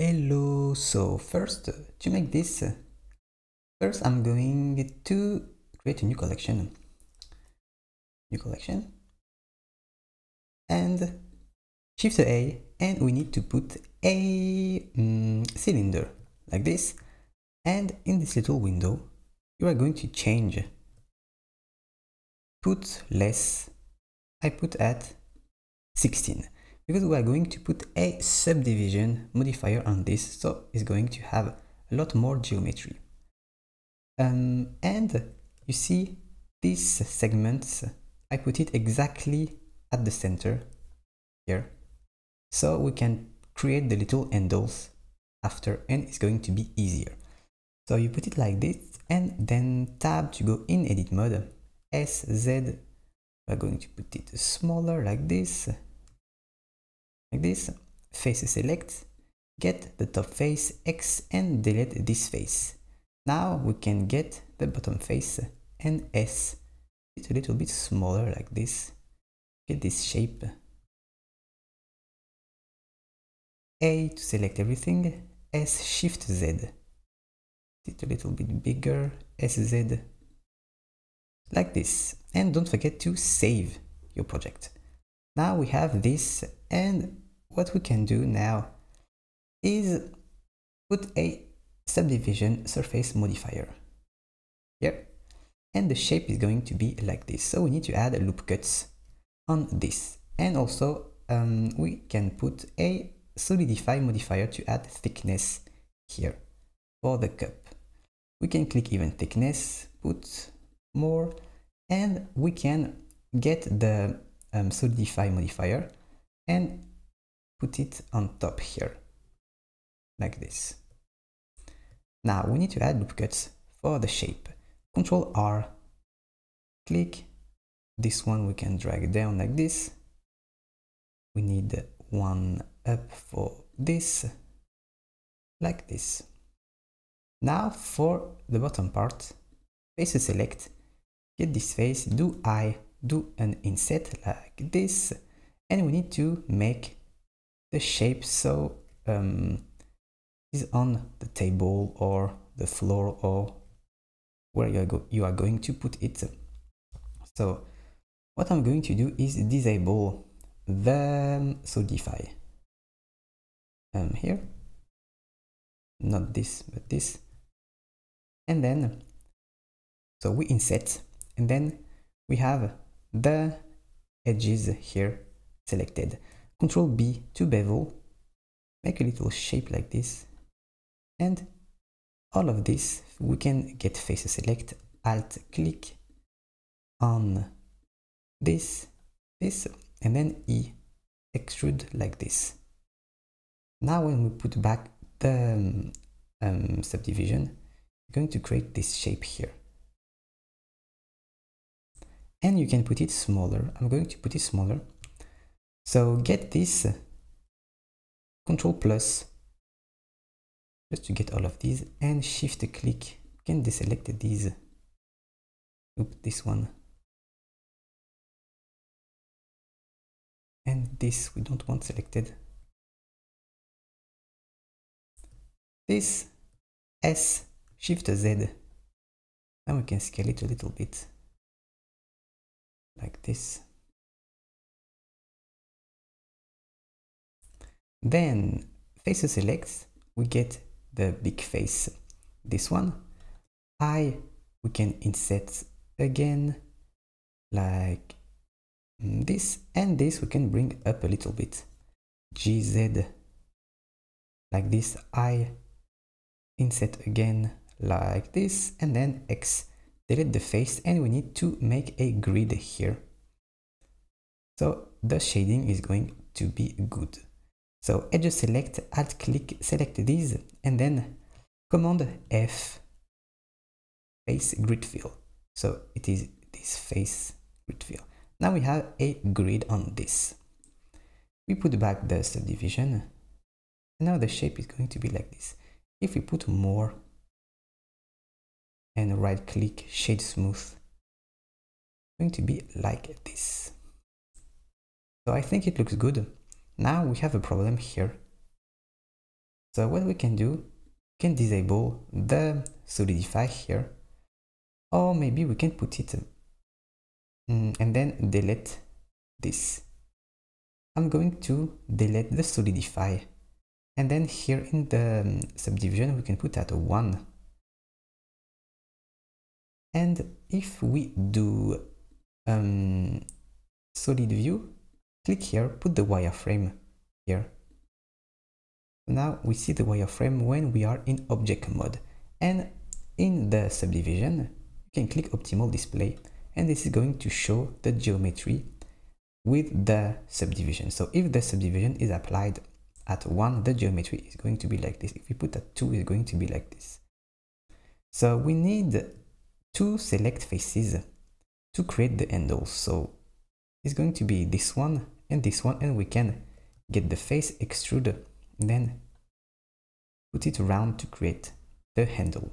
Hello, so first to make this, first I'm going to create a new collection, and Shift A, and we need to put a cylinder like this, and in this little window you are going to change, put less, I put at 16, because we are going to put a subdivision modifier on this, so it's going to have a lot more geometry. And you see these segments, I put it exactly at the center here, so we can create the little handles after, and it's going to be easier. So you put it like this, and then tab to go in edit mode, SZ, we're going to put it smaller like this, face select, get the top face X and delete this face. Now we can get the bottom face and S. It's a little bit smaller like this. Get this shape. A to select everything, S Shift Z. It's a little bit bigger, SZ. Like this. And don't forget to save your project. Now we have this, and what we can do now is put a subdivision surface modifier here, and the shape is going to be like this, so we need to add loop cuts on this, and also we can put a solidify modifier to add thickness here for the cup. We can click even thickness, put more, and we can get the solidify modifier and put it on top here like this. Now we need to add loop cuts for the shape. Control R, click. This one we can drag down like this. We need one up for this, like this. Now for the bottom part, face select, get this face, do an inset like this, and we need to make the shape so is on the table or the floor or where you are going to put it. So what I'm going to do is disable the solidify here, not this but this, and then so we inset, and then we have the edges here selected. Control B to bevel, make a little shape like this, and all of this we can get face select, alt click on this, and then E, extrude like this. Now when we put back the subdivision, we're going to create this shape here, and you can put it smaller. I'm going to put it smaller. So get this, Control plus, just to get all of these, and shift click, you can deselect these. Oops, this one. And this we don't want selected. This, S, Shift Z. Now we can scale it a little bit, like this. Then face select, we get the big face, this one. We can inset again like this, and this we can bring up a little bit, GZ like this. I inset again like this, and then X, delete the face, and we need to make a grid here, so the shading is going to be good. So edge select, alt click, select these, and then command F, face grid fill. So it is this face grid fill. Now we have a grid on this. We put back the subdivision, and now the shape is going to be like this. If we put more and right click, shade smooth, it's going to be like this. So I think it looks good. Now we have a problem here. So what we can do, we can disable the solidify here, or maybe we can put it and then delete this. I'm going to delete the solidify, and then here in the subdivision we can put at 1. And if we do solid view, click here, put the wireframe here. Now we see the wireframe when we are in object mode, and in the subdivision you can click optimal display, and this is going to show the geometry with the subdivision. So if the subdivision is applied at 1, the geometry is going to be like this. If we put at 2, it's going to be like this. So we need to select faces to create the handles. So it's going to be this one, and we can get the face, extrude, then put it around to create the handle.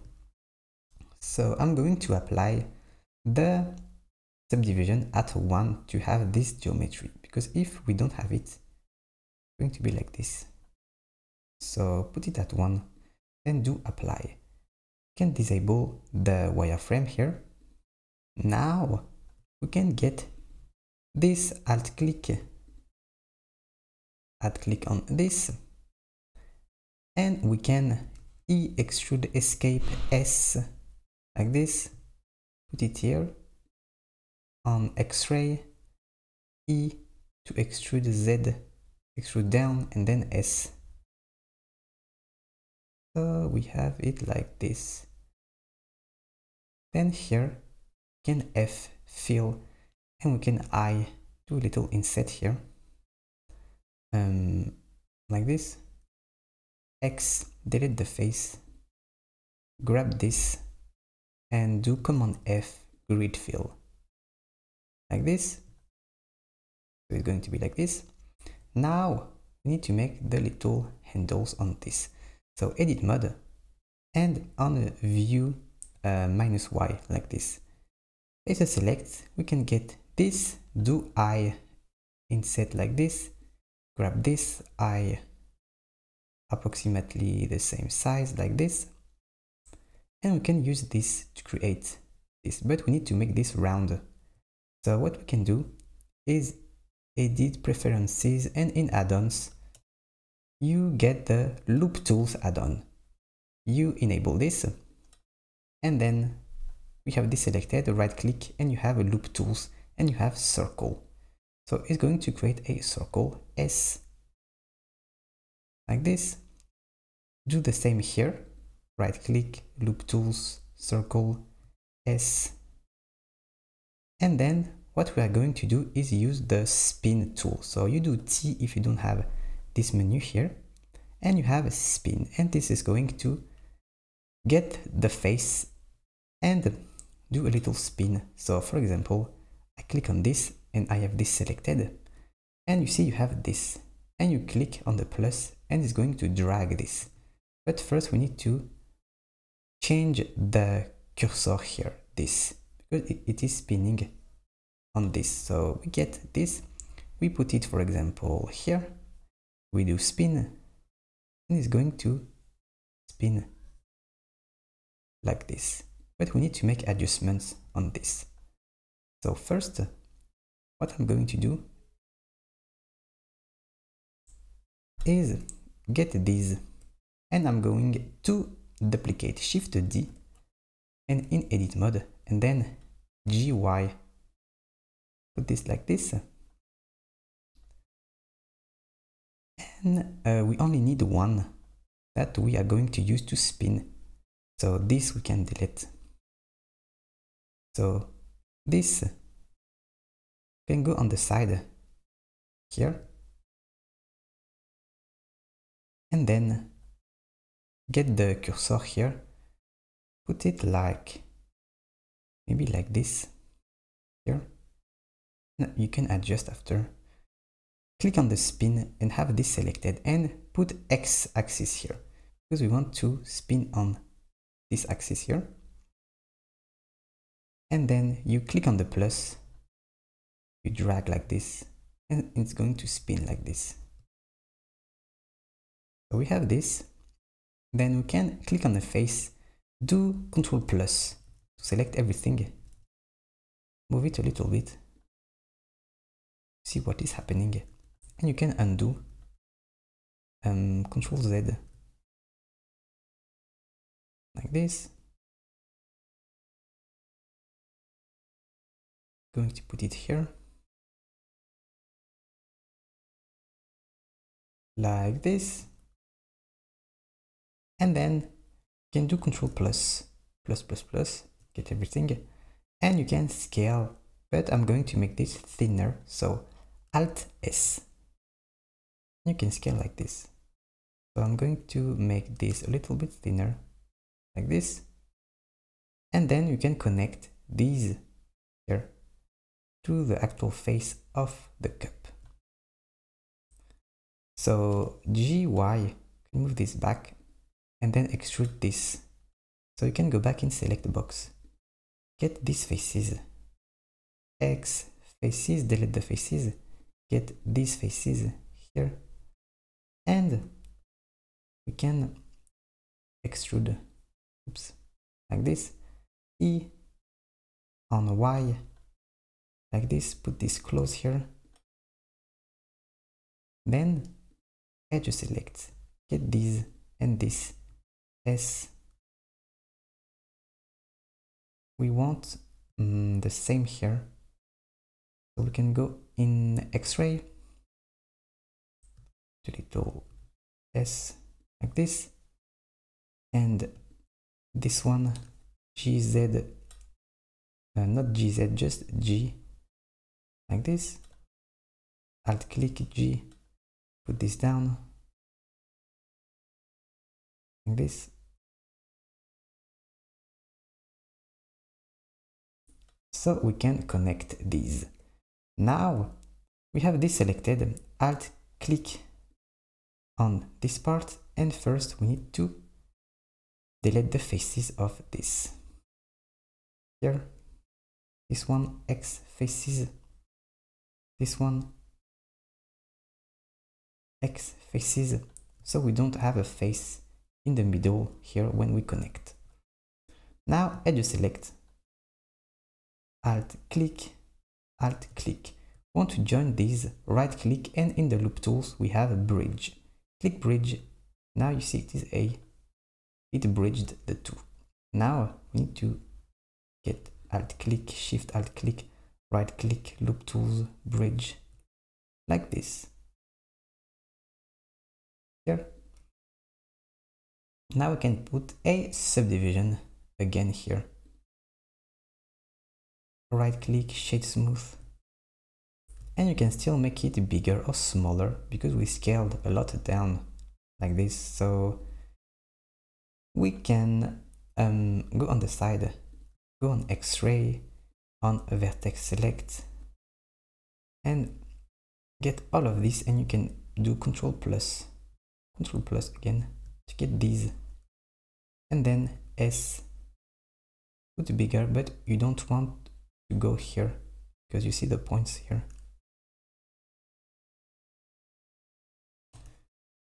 So I'm going to apply the subdivision at 1 to have this geometry, because if we don't have it, it's going to be like this. So put it at 1 and do apply. You can disable the wireframe here. Now we can get this, alt click on this, and we can extrude escape S like this, put it here on X-ray, E to extrude Z, extrude down, and then S. So we have it like this. Then here we can F fill, and we can I do a little inset here, like this. X, delete the face, grab this, and do Command F, grid fill, like this. So it's going to be like this. Now we need to make the little handles on this. So edit mode, and on view -y like this. As a select, we can get this, do I inset like this, grab this, I approximately the same size like this, and we can use this to create this, but we need to make this round. So what we can do is edit preferences, and in add-ons you get the loop tools add-on. You enable this, and then we have this selected, right click, and you have a loop tools, and you have circle. So it's going to create a circle S like this. Do the same here, right click, loop tools, circle S, and then what we are going to do is use the spin tool. So you do T if you don't have this menu here, and you have a spin, and this is going to get the face and do a little spin. So for example, I click on this and I have this selected, and you see you have this, and you click on the plus and it's going to drag this. But first we need to change the cursor here, this, because it is spinning on this. So we get this, we put it for example here, we do spin, and it's going to spin like this. But we need to make adjustments on this. So first, what I'm going to do is get these, and I'm going to duplicate, Shift D, and in edit mode, and then GY, put this like this, and we only need one that we are going to use to spin. So this we can delete. So this can go on the side here, and then get the cursor here, put it like maybe like this here. You can adjust after. Click on the spin and have this selected, and put X axis here, because we want to spin on this axis here. And then you click on the plus, you drag like this, and it's going to spin like this. So we have this, Then we can click on the face, do Ctrl plus to select everything, move it a little bit, see what is happening, and you can undo, Ctrl Z, like this. Going to put it here, like this, and then you can do Ctrl plus, get everything, and you can scale, but I'm going to make this thinner, so Alt S. You can scale like this. So I'm going to make this a little bit thinner, like this, and then you can connect these here to the actual face of the cup. So GY, move this back and then extrude this. So you can go back in select box, get these faces, X faces, delete the faces, get these faces here, and we can extrude, oops, like this, E on Y, like this, put this close here, then edge select, get these and this, S, we want the same here, so we can go in X-ray, to little S, like this, and this one, GZ, not GZ, just G, like this, Alt click G, put this down, like this, so we can connect these. Now we have this selected, Alt click on this part, and first we need to delete the faces of this. Here, this one, X faces, this one, X faces, so we don't have a face in the middle here when we connect. Now edge select, Alt click, want to join these, right click, and in the loop tools we have a bridge, click bridge. Now you see it is it bridged the two. Now we need to get Alt click, Shift Alt click, right click, loop tools, bridge, like this. Here. Now we can put a subdivision again here. Right click, shade smooth, and you can still make it bigger or smaller because we scaled a lot down like this. So we can go on the side, go on X-ray, on vertex select, and get all of this, and you can do Ctrl plus again to get these, and then S, put bigger, but you don't want to go here because you see the points here.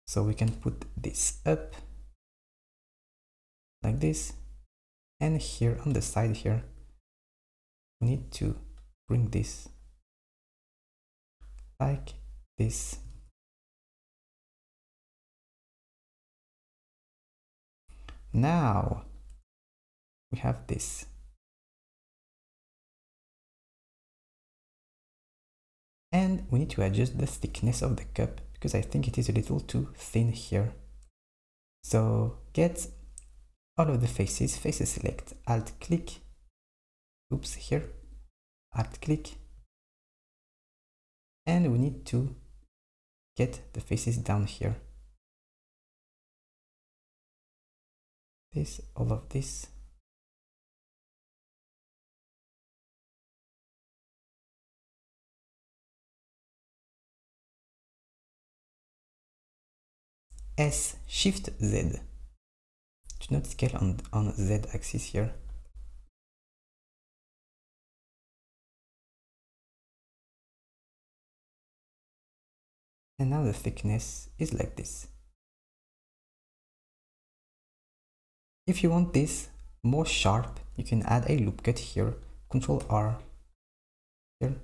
So we can put this up like this, and here on the side here we need to bring this like this. Now we have this. And we need to adjust the thickness of the cup because I think it is a little too thin here. So get all of the faces, select, Alt click, oops, here, Alt click, and we need to get the faces down here. This, all of this. S, Shift Z. Do not scale on Z axis here. And now the thickness is like this. If you want this more sharp, you can add a loop cut here, Ctrl R here.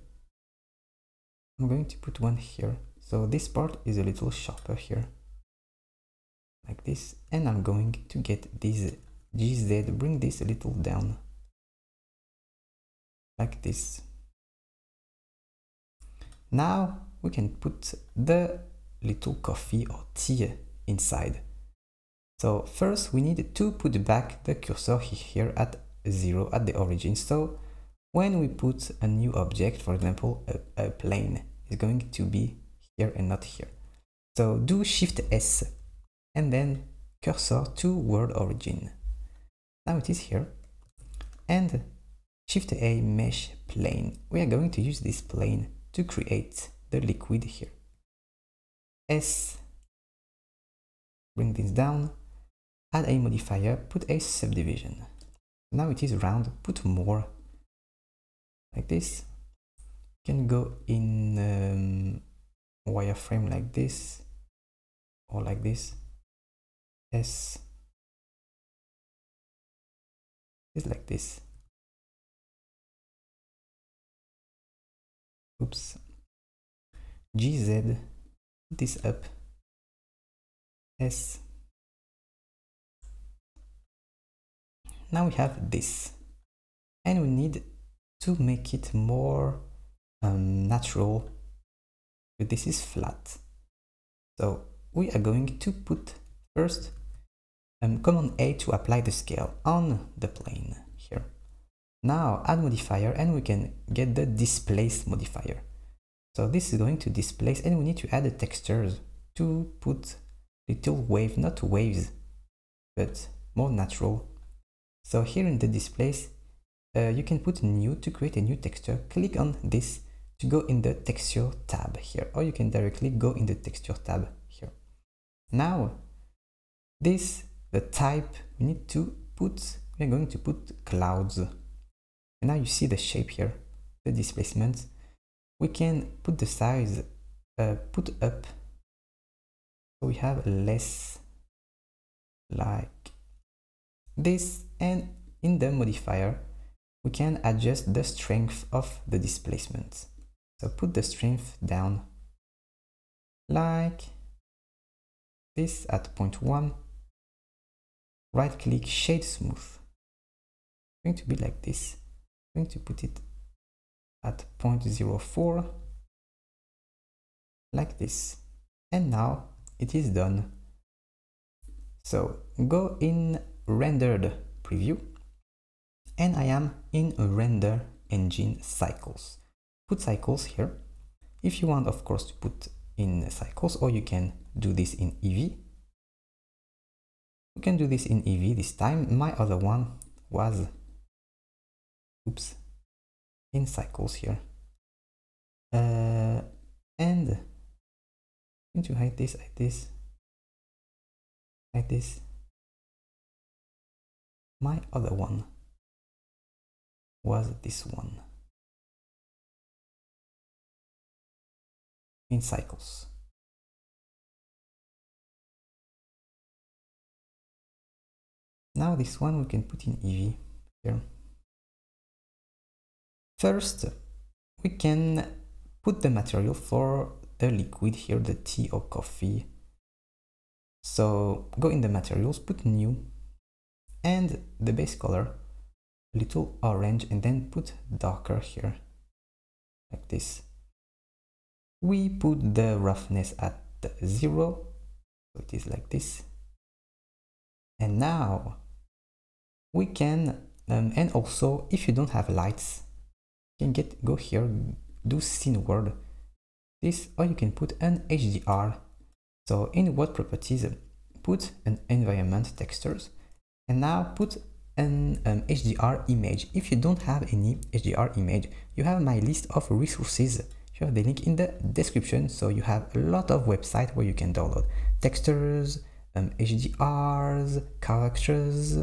I'm going to put one here, so this part is a little sharper here, like this, and I'm going to get this GZ, bring this a little down, like this. Now we can put the little coffee or tea inside. So first we need to put back the cursor here at 0 at the origin. So when we put a new object, for example, a plane, is going to be here and not here. So do Shift S and then cursor to world origin. Now it is here. And Shift A mesh plane. We are going to use this plane to create the liquid here. S, bring this down, add a modifier, put a subdivision. Now it is round, put more, like this. You can go in wireframe like this, or like this. S is like this. Oops. GZ, this up. S. Now we have this, and we need to make it more natural, but this is flat. So we are going to put first Command A to apply the scale on the plane here. Now add modifier, and we can get the displace modifier. So this is going to displace, and we need to add the textures to put little wave, not waves, but more natural. So here in the displace, you can put new to create a new texture. Click on this to go in the texture tab here, or you can directly go in the texture tab here. Now this, the type, we need to put, we're going to put clouds. And now you see the shape here, the displacement. We can put the size, put up, so we have less, like this. And in the modifier, we can adjust the strength of the displacement. So put the strength down, like this at 0.1. Right click, shade smooth. It's going to be like this. I'm going to put it at 0.04, like this. And now it is done. So go in rendered preview, and I am in render engine cycles. Put cycles here. If you want, of course, to put in cycles, or you can do this in Eevee. We can do this in Eevee this time. My other one was, oops, in cycles here. And I'm going to hide this, hide this, hide this. My other one was this one, in cycles. Now this one we can put in Eevee here. First, we can put the material for the liquid here, the tea or coffee. So go in the materials, put new, and the base color, little orange, and then put darker here, like this. We put the roughness at 0, so it is like this. And now we can, and also if you don't have lights, you can go here, do scene world, this, or you can put an HDR. So in world properties, put an environment textures, and now put an HDR image. If you don't have any HDR image, you have my list of resources. You have the link in the description, so you have a lot of websites where you can download textures, HDRs, characters,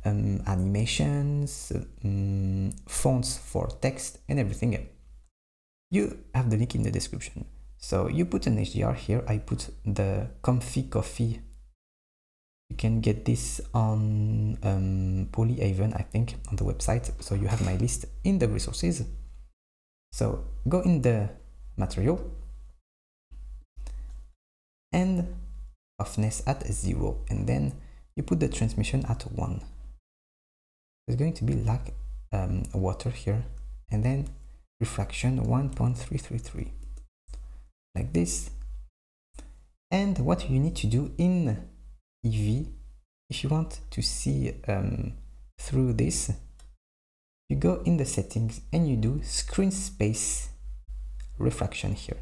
animations, fonts for text, and everything. You have the link in the description. So you put an HDR here. I put the comfy coffee You can get this on Polyhaven, I think, on the website. So you have my list in the resources. So go in the material and roughness at 0, and then you put the transmission at 1. There's going to be like water here, and then refraction 1.333, like this. And what you need to do in Eevee, if you want to see through this, you go in the settings and you do screen space refraction here.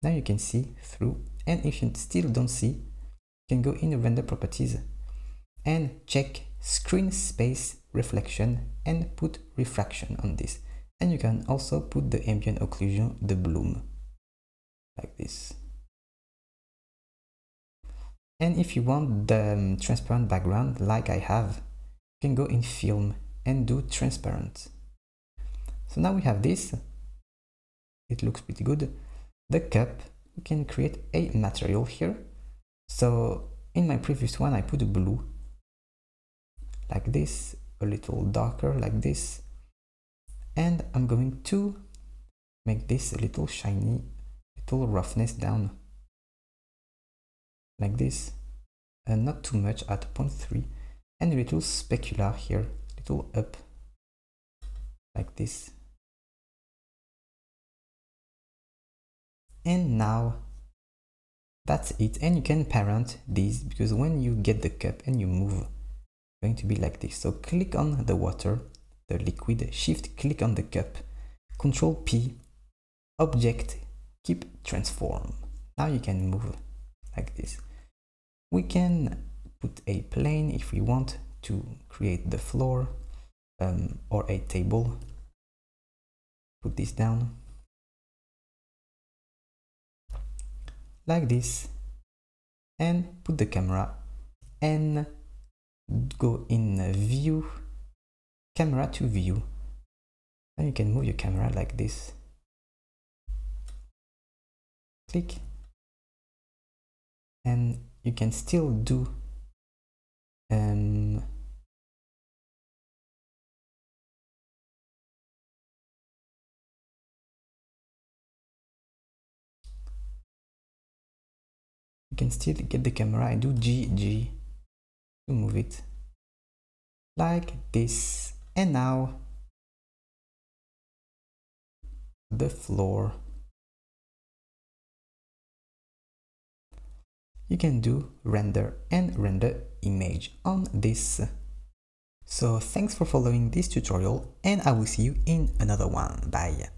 Now you can see through, and if you still don't see, you can go in the render properties and check screen space reflection and put refraction on this. And you can also put the ambient occlusion, the bloom, like this. And if you want the transparent background, like I have, you can go in film and do transparent. So now we have this. It looks pretty good. The cup, we can create a material here. So in my previous one, I put a blue, like this, a little darker, like this. And I'm going to make this a little shiny, little roughness down, like this, and not too much at 0.3, and a little specular here, little up, like this. And now that's it, and you can parent these, because when you get the cup and you move, it's going to be like this. So click on the water, the liquid, shift click on the cup, Control P, object, keep transform. Now you can move like this. We can put a plane if we want to create the floor, or a table. Put this down like this, and put the camera and go in view, camera to view, and you can move your camera like this. Click, and you can still do you can still get the camera and do GG to move it like this. And now the floor, you can do render and render image on this. So thanks for following this tutorial, and I will see you in another one. Bye.